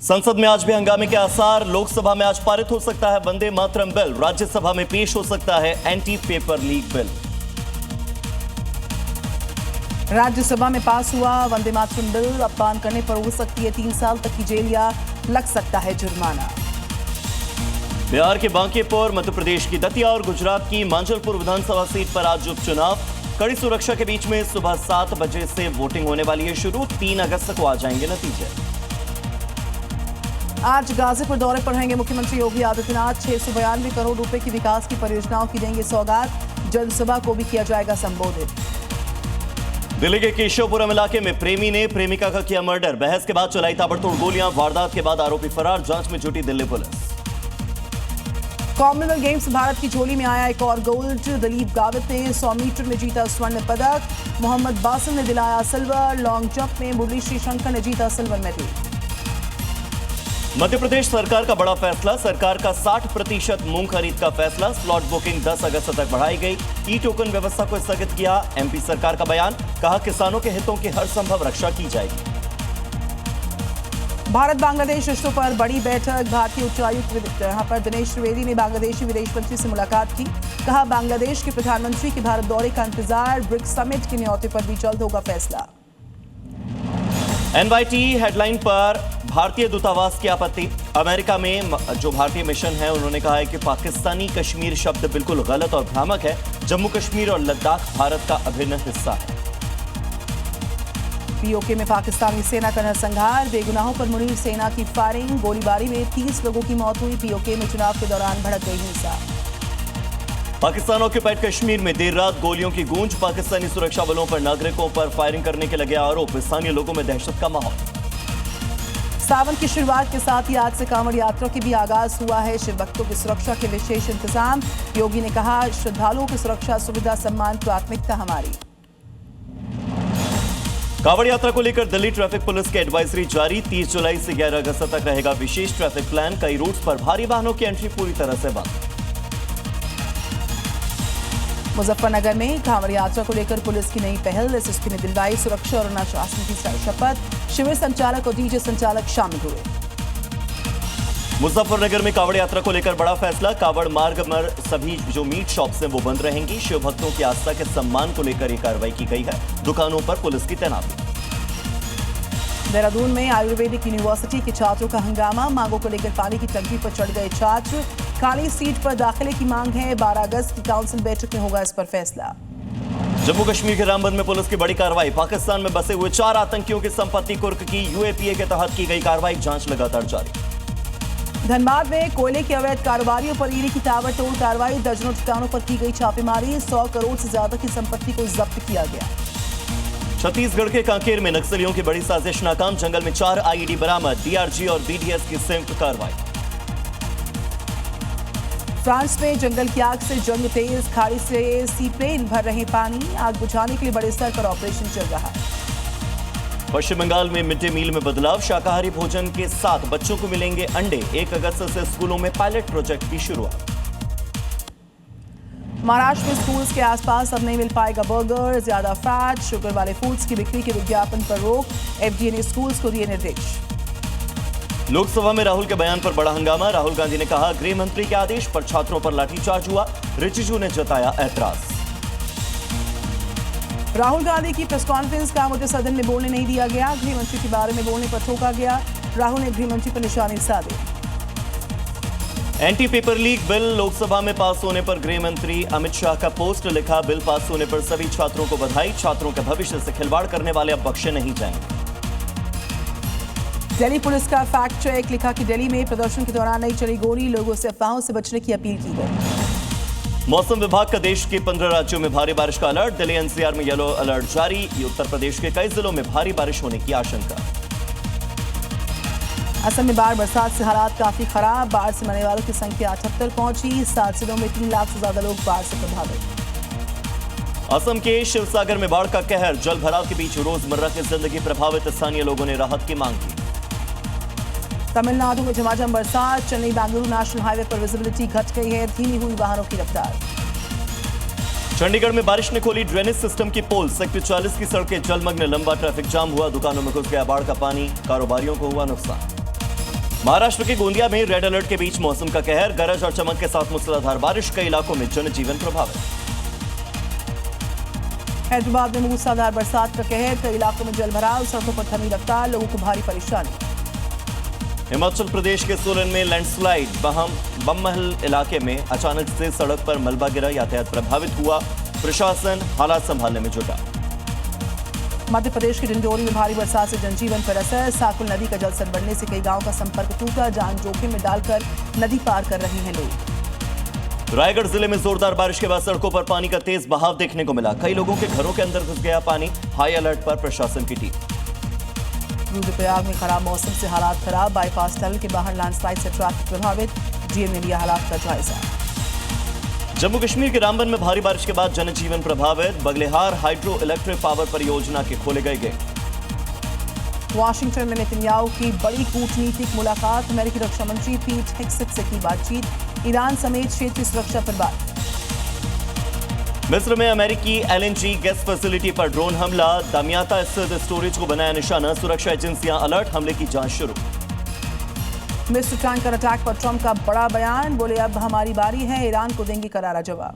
संसद में आज भी हंगामे के आसार। लोकसभा में आज पारित हो सकता है वंदे मातरम बिल। राज्यसभा में पेश हो सकता है anti paper leak bill. Rajya Sabha में पास हुआ वंदे मातरम बिल। अपमान करने पर हो सकती है 3 साल तक की जेल या लग सकता है जुर्माना। बिहार के बांकीपुर, मध्य प्रदेश की दतिया और गुजरात की मांजलपुर विधानसभा सीट पर आज उपचुनाव। कड़ी सुरक्षा के बीच में सुबह 7 बजे से वोटिंग होने वाली है शुरू। 3 अगस्त को आ जाएंगे नतीजे। आज गाजीपुर दौरे पर रहेंगे मुख्यमंत्री योगी आदित्यनाथ। 692 करोड़ रुपए की विकास की परियोजनाओं की देंगे सौगात। जनसभा को भी किया जाएगा संबोधित। दिल्ली के केशवपुरम इलाके में प्रेमी ने प्रेमिका का किया मर्डर। बहस के बाद चलाई ताबड़तोड़ गोलियां। वारदात के बाद आरोपी फरार। जांच में जुटी Delhi police. Commonwealth games Bharat की झोली में आया एक और गोल्ड। दिलीप गावित ने 100 मीटर में जीता स्वर्ण पदक। मोहम्मद बासिल ने दिलाया सिल्वर। लॉन्ग जंप में मुरली श्रीशंकर ने जीता सिल्वर मेडल। मध्य प्रदेश सरकार का बड़ा फैसला। सरकार का 60% मूंग खरीद का फैसला। स्लॉट बुकिंग 10 अगस्त तक बढ़ाई गई। ई टोकन व्यवस्था को स्थगित किया। एमपी सरकार का बयान। कहा किसानों के हितों की हर संभव रक्षा की जाएगी। भारत बांग्लादेश रिश्तों पर बड़ी बैठक। भारतीय उच्चायुक्त यहां पर दिनेश त्रिवेदी ने बांग्लादेशी विदेश मंत्री से मुलाकात की। कहा बांग्लादेश के प्रधानमंत्री के भारत दौरे का इंतजार। ब्रिक्स समिट के न्यौते पर भी जल्द होगा फैसला। एनवाईटी हेडलाइन पर भारतीय दूतावास की आपत्ति। अमेरिका में जो भारतीय मिशन है उन्होंने कहा है कि पाकिस्तानी कश्मीर शब्द बिल्कुल गलत और भ्रामक है। जम्मू कश्मीर और लद्दाख भारत का अभिन्न हिस्सा है। पीओके में पाकिस्तानी सेना का नरसंहार। बेगुनाहों पर मुनीर सेना की फायरिंग। गोलीबारी में 30 लोगों की मौत हुई। पीओके में चुनाव के दौरान भड़क गई हिंसा। पाकिस्तान ऑक्यूपाइड कश्मीर में देर रात गोलियों की गूंज। पाकिस्तानी सुरक्षा बलों पर नागरिकों पर फायरिंग करने के लगे आरोप। स्थानीय लोगों में दहशत का माहौल। सावन की शुरुआत के साथ ही आज से कांवड़ यात्रा की भी आगाज हुआ है। शिव भक्तों की सुरक्षा के विशेष इंतजाम। योगी ने कहा श्रद्धालुओं की सुरक्षा सुविधा सम्मान प्राथमिकता हमारी। कांवड़ यात्रा को लेकर दिल्ली ट्रैफिक पुलिस की एडवाइजरी जारी। 30 जुलाई से 11 अगस्त तक रहेगा विशेष ट्रैफिक प्लान। कई रूट्स पर भारी वाहनों की एंट्री पूरी तरह से बंद। मुजफ्फरनगर में कांवड़ यात्रा को लेकर पुलिस की नई पहल। एसएसपी ने दिलवाई सुरक्षा और अनुशासन की शपथ। शिविर संचालक और डीजे संचालक शामिल हुए। मुजफ्फरनगर में कांवड़ यात्रा को लेकर बड़ा फैसला। कांवड़ मार्ग पर सभी जो मीट शॉप्स हैं वो बंद रहेंगी। शिव भक्तों की आस्था के सम्मान को लेकर यह कार्रवाई की गई है। दुकानों पर पुलिस की तैनाती। देहरादून में आयुर्वेदिक यूनिवर्सिटी के छात्रों का हंगामा। मांगों को लेकर पानी की टंकी पर चढ़ गए छात्र। खाली सीट पर दाखिले की मांग है। 12 अगस्त की काउंसिल बैठक में होगा इस पर फैसला। जम्मू कश्मीर के रामबन में पुलिस की बड़ी कार्रवाई। पाकिस्तान में बसे हुए 4 आतंकियों की संपत्ति कुर्क की। यूएपीए के तहत की गई कार्रवाई। जांच लगातार जारी। धनबाद में कोयले के अवैध कारोबारियों पर ईडी की ताबड़तोड़ कार्रवाई। दर्जनों ठिकानों पर की गई छापेमारी। 100 करोड़ से ज्यादा की संपत्ति को जब्त किया गया। छत्तीसगढ़ के कांकेर में नक्सलियों की बड़ी साजिश नाकाम। जंगल में 4 आईईडी बरामद। डीआरजी और बीडीएस की संयुक्त कार्रवाई। फ्रांस में जंगल की आग से जंग तेज। खाड़ी से सीप्लेन भर रहे पानी। आग बुझाने के लिए बड़े स्तर पर ऑपरेशन चल रहा है। पश्चिम बंगाल में मिड डे मील में बदलाव। शाकाहारी भोजन के साथ बच्चों को मिलेंगे अंडे। 1 अगस्त से स्कूलों में पायलट प्रोजेक्ट की शुरुआत। महाराष्ट्र में स्कूल्स के आसपास अब नहीं मिल पाएगा बर्गर। ज्यादा फैट, शुगर वाले फूड्स की बिक्री के विज्ञापन पर रोक। एफडीए ने स्कूल्स को दिए निर्देश। लोकसभा में राहुल के बयान पर बड़ा हंगामा। राहुल गांधी ने कहा गृह मंत्री के आदेश पर छात्रों पर लाठीचार्ज हुआ। रिजिजू ने जताया ऐतराज। राहुल गांधी की प्रेस कॉन्फ्रेंस का मुझे सदन में बोलने नहीं दिया गया। गृह मंत्री के बारे में बोलने पर टोका गया। राहुल ने गृह मंत्री पर निशाने साधे। Anti paper leak bill Lok Sabha में पास होने पर गृह मंत्री अमित शाह का पोस्ट। लिखा बिल पास होने पर सभी छात्रों को बधाई। छात्रों के भविष्य से खिलवाड़ करने वाले अब बख्शे नहीं जाएंगे। दिल्ली पुलिस का फैक्ट चेक। लिखा कि दिल्ली में प्रदर्शन के दौरान नहीं चली गोली। लोगों से अफवाहों से बचने की अपील की गई। मौसम विभाग का देश के 15 राज्यों में भारी बारिश का अलर्ट। दिल्ली एनसीआर में येलो अलर्ट जारी। उत्तर प्रदेश के कई जिलों में भारी बारिश होने की आशंका। असम में बाढ़ बरसात से हालात काफी खराब। बाढ़ से मरने वालों की संख्या 78 पहुंची। 7 जिलों में 3 लाख से ज्यादा लोग बाढ़ से प्रभावित। असम के शिवसागर में बाढ़ का कहर। जल भराव के बीच रोजमर्रा की जिंदगी प्रभावित। स्थानीय लोगों ने राहत की मांग की। तमिलनाडु में झमाझम बरसात। चेन्नई बेंगलुरु नेशनल हाईवे पर विजिबिलिटी घट गई है। धीमी हुई वाहनों की रफ्तार। चंडीगढ़ में बारिश ने खोली ड्रेनेज सिस्टम की पोल। सेक्टर 40 की सड़कें जलमग्न। लंबा ट्रैफिक जाम हुआ। दुकानों में घुस गया बाढ़ का पानी। कारोबारियों को हुआ नुकसान। महाराष्ट्र के गोंदिया में रेड अलर्ट के बीच मौसम का कहर, गरज और चमक के साथ मूसलाधार बारिश, कई इलाकों में जनजीवन प्रभावित। हैदराबाद में मूसलाधार बरसात का कहर, कई इलाकों में जलभराव, सड़कों पर थमी रफ्तार, लोगों को भारी परेशानी। हिमाचल प्रदेश के सोलन में लैंडस्लाइड, बममहल इलाके में अचानक से सड़क पर मलबा गिरा, यातायात प्रभावित हुआ, प्रशासन हालात संभालने में जुटा। मध्य प्रदेश के डिंडोरी में भारी बरसात से जनजीवन पर असर, साकुल नदी का जलस्तर बढ़ने से कई गांवों का संपर्क टूटा, जान जोखिम में डालकर नदी पार कर रहे हैं लोग। रायगढ़ जिले में जोरदार बारिश के बाद सड़कों पर पानी का तेज बहाव देखने को मिला, कई लोगों के घरों के अंदर घुस गया पानी, हाई अलर्ट पर प्रशासन की टीम। रुद्रप्रयाग में खराब मौसम से हालात खराब, बाईपास टनल के बाहर लैंडस्लाइड से ट्रैफिक प्रभावित, डीएम ने लिया हालात का जायजा। जम्मू कश्मीर के रामबन में भारी बारिश के बाद जनजीवन प्रभावित, बगलेहार हाइड्रो इलेक्ट्रिक पावर परियोजना के खोले गए गेट। वाशिंगटन में नेतन्याहू की बड़ी कूटनीतिक मुलाकात, अमेरिकी रक्षा मंत्री पीट हेग्सेट से की बातचीत, ईरान समेत क्षेत्रीय सुरक्षा पर बात। मिस्र में अमेरिकी एलएनजी गैस फैसिलिटी पर ड्रोन हमला, दमियाता स्थित स्टोरेज को बनाया निशाना, सुरक्षा एजेंसियां अलर्ट, हमले की जांच शुरू। मिस्र टैंकर अटैक पर ट्रंप का बड़ा बयान, बोले अब हमारी बारी है, ईरान को देंगे करारा जवाब।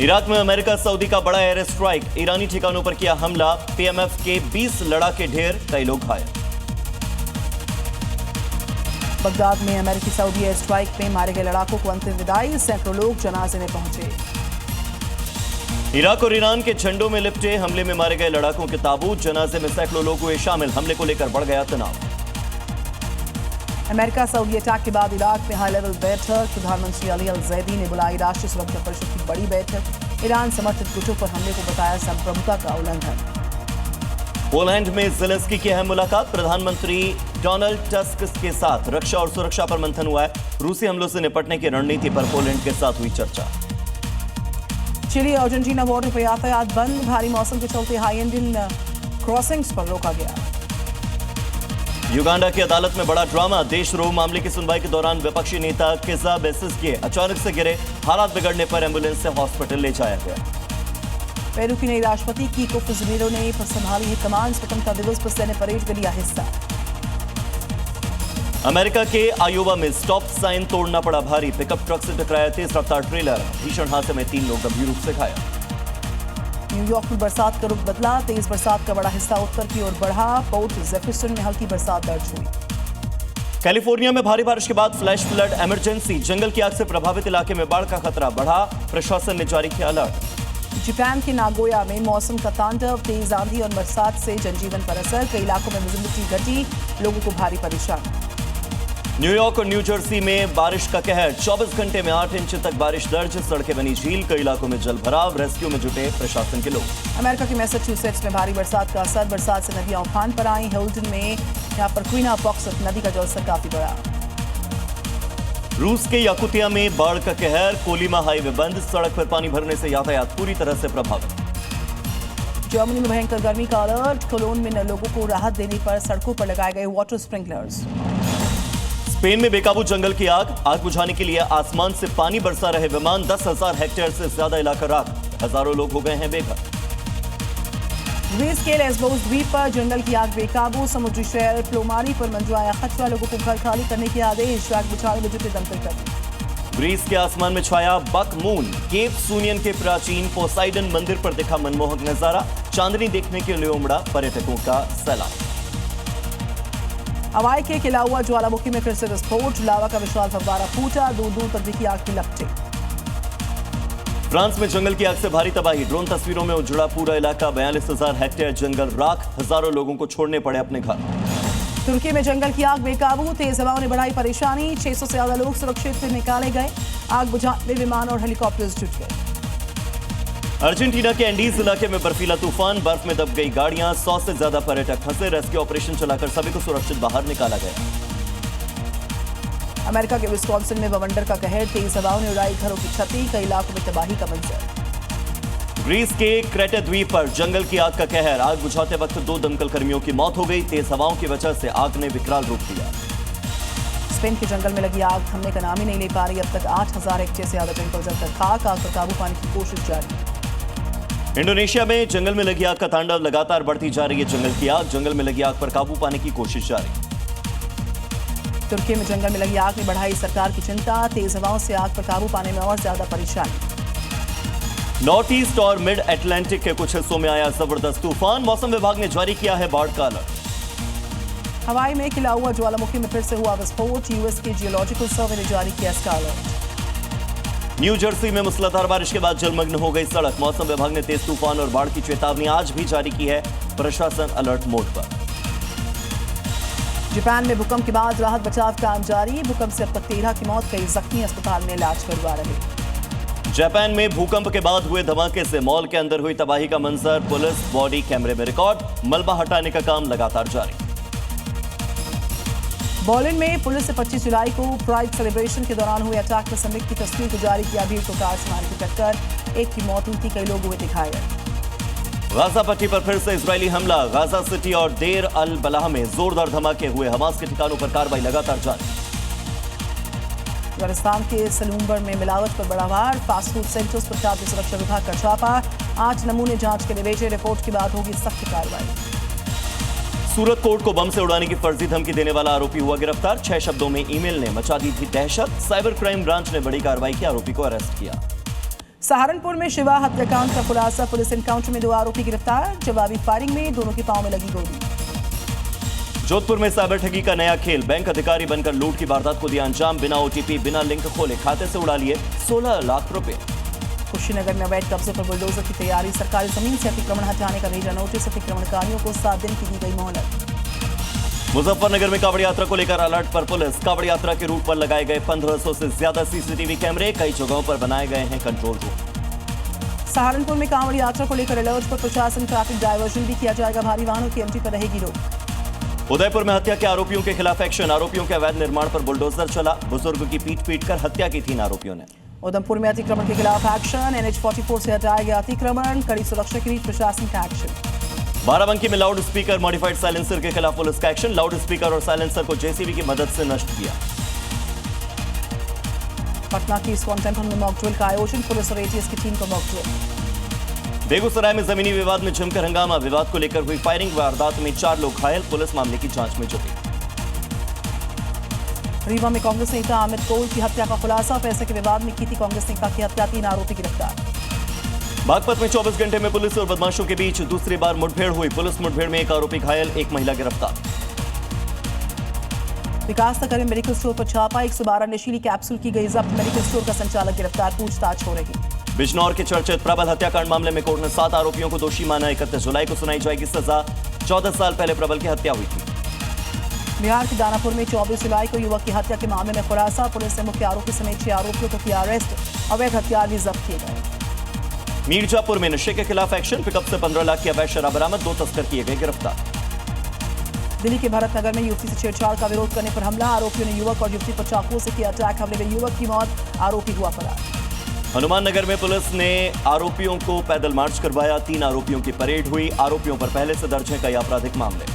इराक में अमेरिका सऊदी का बड़ा एयर स्ट्राइक, ईरानी ठिकानों पर किया हमला, पीएमएफ के 20 लड़ाके ढेर, कई लोग घायल। बगदाद में अमेरिकी सऊदी एयर स्ट्राइक में मारे गए लड़ाकों को अंतिम विदाई, सैकड़ों लोग जनाजे में पहुंचे। इराक और ईरान के झंडों में लिपटे हमले में मारे गए लड़ाकों के ताबूत, जनाजे में सैकड़ों लोग हुए शामिल, हमले को लेकर बढ़ गया तनाव। अमेरिका सऊदी अटैक के बाद इराक में हाई लेवल बैठक, प्रधानमंत्री अली अल जैदी ने बुलाई राष्ट्रीय सुरक्षा परिषद की बड़ी बैठक, ईरान समर्थित गुटों पर हमले को बताया संप्रभुता का उल्लंघन। पोलैंड में ज़ेलेंस्की की अहम मुलाकात, प्रधानमंत्री डोनाल्ड टस्क के साथ रक्षा और सुरक्षा पर मंथन हुआ है, रूसी हमलों से निपटने की रणनीति पर पोलैंड के साथ हुई चर्चा। चिली अर्जेंटीना बॉर्डर पर यातायात बंद, भारी मौसम के चलते हाई इंडियन क्रॉसिंग्स पर रोका गया। युगांडा की अदालत में बड़ा ड्रामा, देशद्रोह मामले की सुनवाई के दौरान विपक्षी नेता किजा बेसिस्के अचानक से गिरे, हालात बिगड़ने पर एम्बुलेंस से हॉस्पिटल ले जाया गया। पेरू की नई राष्ट्रपति कीको फुजिलेरो ने संभाली है कमान, स्वतंत्रता दिवस पर सैन्य परेड में लिया हिस्सा। अमेरिका के आयोवा में स्टॉप साइन तोड़ना पड़ा भारी, पिकअप ट्रक से टकराया तेज रफ्तार ट्रेलर, भीषण हादसे में 3 लोग गंभीर रूप से घायल। न्यूयॉर्क में बरसात का रुख बदला, तेज बरसात का बड़ा हिस्सा उत्तर की ओर बढ़ा, पोर्ट जेफरसन में हल्की बरसात दर्ज हुई। कैलिफोर्निया में भारी बारिश के बाद फ्लैश फ्लड इमरजेंसी, जंगल की आग से प्रभावित इलाके में बाढ़ का खतरा बढ़ा, प्रशासन ने जारी किया अलर्ट। जापान के नागोया में मौसम का तांडव, तेज आंधी और बरसात से जनजीवन पर असर, कई इलाकों में विजिबिलिटी घटी, लोगों को भारी परेशानी। न्यूयॉर्क और न्यू जर्सी में बारिश का कहर, 24 घंटे में 8 इंच तक बारिश दर्ज, सड़कें बनी झील, कई इलाकों में जलभराव, रेस्क्यू में जुटे प्रशासन के लोग। अमेरिका के मैसाचुसेट्स में भारी बरसात का असर, बरसात से नदियां उफान पर आई, हिल्टन में यहां पर क्वीनापॉक्स नदी का जलस्तर काफी बढ़ा। रूस के याकुतिया में बाढ़ का कहर, कोलिमा हाईवे बंद, सड़क पर पानी भरने से यातायात पूरी तरह से प्रभावित। जर्मनी में भयंकर गर्मी का अलर्ट, कोलोन में लोगों को राहत देने पर सड़कों पर लगाए गए वाटर स्प्रिंकलर्स। स्पेन में बेकाबू जंगल की आग बुझाने के लिए आसमान से पानी बरसा रहे विमान, 10,000 हेक्टेयर से ज्यादा इलाका राख, हजारों लोग हो गए हैं बेघर। ग्रीस के लेस्बोस द्वीप पर जंगल की आग बेकाबू, समुद्री शहर प्लोमारी पर मंडराया खतरा, लोगों को घर खाली करने के आदेश, आग बुझाने में जुटे दमकल कर्मी। ग्रीस के आसमान में छाया बक मून, केप सूनियन के प्राचीन पोसाइडन मंदिर पर दिखा मनमोहक नजारा, चांदनी देखने के लिए उमड़ा पर्यटकों का सैलाब। हवाई के खिला हुआ ज्वालामुखी में फिर से विस्फोट, लावा का विशाल फव्वारा फूटा, दूर दूर तक दिखी आग की लपटें। फ्रांस में जंगल की आग से भारी तबाही, ड्रोन तस्वीरों में उजड़ा पूरा इलाका, 42,000 हेक्टेयर जंगल राख, हजारों लोगों को छोड़ने पड़े अपने घर। तुर्की में जंगल की आग बेकाबू, तेज हवाओं ने बढ़ाई परेशानी, 600 से ज्यादा लोग सुरक्षित से निकाले गए, आग बुझाने में विमान और हेलीकॉप्टर्स जुट गए। अर्जेंटीना के एंडीज इलाके में बर्फीला तूफान, बर्फ में दब गई गाड़ियां, 100 से ज्यादा पर्यटक फंसे, रेस्क्यू ऑपरेशन चलाकर सभी को सुरक्षित बाहर निकाला गया। अमेरिका के विस्कॉन्सिन में बवंडर का कहर, तेज हवाओं ने उड़ाई घरों की छतें, कई इलाकों में तबाही का मंजर। ग्रीस के क्रेटे द्वीप पर जंगल की आग का कहर, आग बुझाते वक्त 2 दमकल कर्मियों की मौत हो गई, तेज हवाओं की वजह से आग ने विकराल रूप लिया। स्पेन के जंगल में लगी आग थमने का नाम ही नहीं ले पा रही, अब तक 8,000 हेक्टेयर से ज्यादा जंगल जलकर खाक, आग पर काबू पाने की कोशिश जारी। इंडोनेशिया में जंगल में लगी आग का तांडव लगातार बढ़ती जा रही है, जंगल की आग, जंगल में लगी आग पर काबू पाने की कोशिश जारी। तुर्की में जंगल में लगी आग ने बढ़ाई सरकार की चिंता, तेज हवाओं से आग पर काबू पाने में और ज्यादा परेशानी। नॉर्थ ईस्ट और मिड अटलांटिक के कुछ हिस्सों में आया जबरदस्त तूफान, मौसम विभाग ने जारी किया है बाढ़ का अलर्ट। हवाई में खिला हुआ ज्वालामुखी में फिर से हुआ विस्फोट, यूएस के जियोलॉजिकल सर्वे ने जारी किया इसका अलर्ट। न्यू जर्सी में मूसलाधार बारिश के बाद जलमग्न हो गई सड़क, मौसम विभाग ने तेज तूफान और बाढ़ की चेतावनी आज भी जारी की है, प्रशासन अलर्ट मोड पर। जापान में भूकंप के बाद राहत बचाव काम जारी, भूकंप से अब तक 13 की मौत, कई जख्मी अस्पताल में इलाज करवा रहे। जापान में भूकंप के बाद हुए धमाके से मॉल के अंदर हुई तबाही का मंजर पुलिस बॉडी कैमरे में रिकॉर्ड, मलबा हटाने का काम लगातार जारी। बर्लिन में पुलिस से 25 जुलाई को प्राइड सेलिब्रेशन के दौरान हुए अटैक में संदिग्ध की तस्वीर को जारी किया, भीड़ को कार से मारी की टक्कर, एक की मौत हुई थी, कई लोग हुए घायल। गाजा पट्टी पर फिर से इजरायली हमला, गाजा सिटी और देर अल बलाह में जोरदार धमाके हुए, हमास के ठिकानों पर कार्रवाई लगातार जारी। अफगानिस्तान के सलूम्बर में मिलावट पर बड़ा वार, फास्ट फूड सेंटर्स पर खाद्य सुरक्षा विभाग का छापा, 8 नमूने जांच के लिए भेजे, रिपोर्ट के बाद होगी सख्त कार्रवाई। सूरत कोर्ट को बम से उड़ाने की फर्जी धमकी देने वाला आरोपी हुआ गिरफ्तार, 6 शब्दों में ईमेल ने मचा दी थी दहशत, साइबर क्राइम ब्रांच ने बड़ी कार्रवाई की, आरोपी को अरेस्ट किया। सहारनपुर में शिवा हत्याकांड का खुलासा, पुलिस एनकाउंटर में 2 आरोपी गिरफ्तार, जवाबी फायरिंग में दोनों के पांव में लगी गोली। जोधपुर में साइबर ठगी का नया खेल, बैंक अधिकारी बनकर लूट की वारदात को दिया अंजाम, बिना ओटीपी बिना लिंक खोले खाते से उड़ा लिए 16 लाख रुपए। कुशीनगर में अवैध कब्जे पर बुलडोजर की तैयारी, सरकारी जमीन से अतिक्रमण हटाने का भेजा नोटिस, अतिक्रमणकारियों को 7 दिन की दी गई मोहलत। मुजफ्फरनगर में कांवड़ यात्रा को लेकर अलर्ट पर पुलिस, कांवड़ यात्रा के रूट पर लगाए गए 1500 से ज्यादा सीसीटीवी कैमरे, कई जगहों पर बनाए गए हैं कंट्रोल रूम। सहारनपुर में कांवड़ यात्रा को लेकर अलर्ट पर प्रशासन, ट्रैफिक डायवर्जन भी किया जाएगा, भारी वाहनों की एंट्री पर रहेगी रोक। उदयपुर में हत्या के आरोपियों के खिलाफ एक्शन, आरोपियों के अवैध निर्माण पर बुलडोजर चला, बुजुर्ग की पीट कर हत्या की 3 आरोपियों ने। उधमपुर में अतिक्रमण के खिलाफ एक्शन, NH 44 से हटाया गया अतिक्रमण, कड़ी सुरक्षा के बीच प्रशासन का एक्शन। बाराबंकी में लाउड स्पीकर मॉडिफाइड साइलेंसर के खिलाफ पुलिस का एक्शन, लाउड स्पीकर और साइलेंसर को जेसीबी की मदद से नष्ट किया। पटना की इस्कॉन टेम्पल में मॉक ड्रिल का आयोजन, पुलिस और ATS की टीम को मॉक ड्रिल। बेगूसराय में जमीनी विवाद में जमकर हंगामा, विवाद को लेकर हुई फायरिंग, वारदात में 4 लोग घायल, पुलिस मामले की जांच में जुटी। रीवा में कांग्रेस नेता अमित कोल की हत्या का खुलासा, पैसे के विवाद में की थी कांग्रेस नेता की हत्या, 3 आरोपी गिरफ्तार। बागपत में 24 घंटे में पुलिस और बदमाशों के बीच दूसरी बार मुठभेड़ हुई, पुलिस मुठभेड़ में 1 आरोपी घायल, 1 महिला गिरफ्तार। विकास नगर में मेडिकल स्टोर पर छापा, 112 नशीली कैप्सूल की गई जब्त, मेडिकल स्टोर का संचालक गिरफ्तार, पूछताछ हो रही। बिजनौर के चर्चित प्रबल हत्याकांड मामले में कोर्ट ने 7 आरोपियों को दोषी माना, 31 जुलाई को सुनाई जाएगी सजा, 14 साल पहले प्रबल की हत्या हुई थी। बिहार के दानापुर में 24 जुलाई को युवक की हत्या के मामले में खुलासा, पुलिस ने मुख्य आरोपी समेत 6 आरोपियों को किया अरेस्ट, अवैध हथियार भी जब्त किए गए। मीरजापुर में नशे के खिलाफ एक्शन, पिकअप से 15 लाख की अवैध शराब बरामद, 2 तस्कर किए गए गिरफ्तार। दिल्ली के भरत नगर में युवती से छेड़छाड़ का विरोध करने पर हमला, आरोपियों ने युवक और युवती पर चाकुओं से किया अटैक, हमले में युवक की मौत, आरोपी हुआ फरार। हनुमान नगर में पुलिस ने आरोपियों को पैदल मार्च करवाया, 3 आरोपियों की परेड हुई, आरोपियों पर पहले से दर्ज है कई आपराधिक मामले।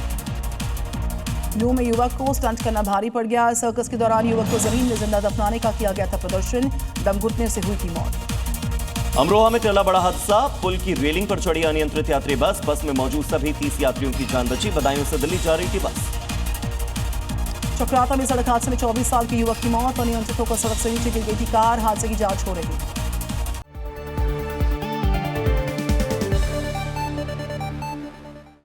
लू में युवक को स्टंट करना भारी पड़ गया, सर्कस के दौरान युवक को जमीन में जिंदा दफनाने का किया गया था प्रदर्शन, दम घुटने से हुई थी मौत। अमरोहा में टला बड़ा हादसा, पुल की रेलिंग पर चढ़ी अनियंत्रित यात्री बस में मौजूद सभी 30 यात्रियों की जान बची, बदायूं से दिल्ली जा रही थी बस। चक्राता में सड़क हादसे में 24 साल के युवक की मौत, अनियंत्रित होकर सड़क से नीचे गिर गई थी कार, हादसे की जांच हो रही।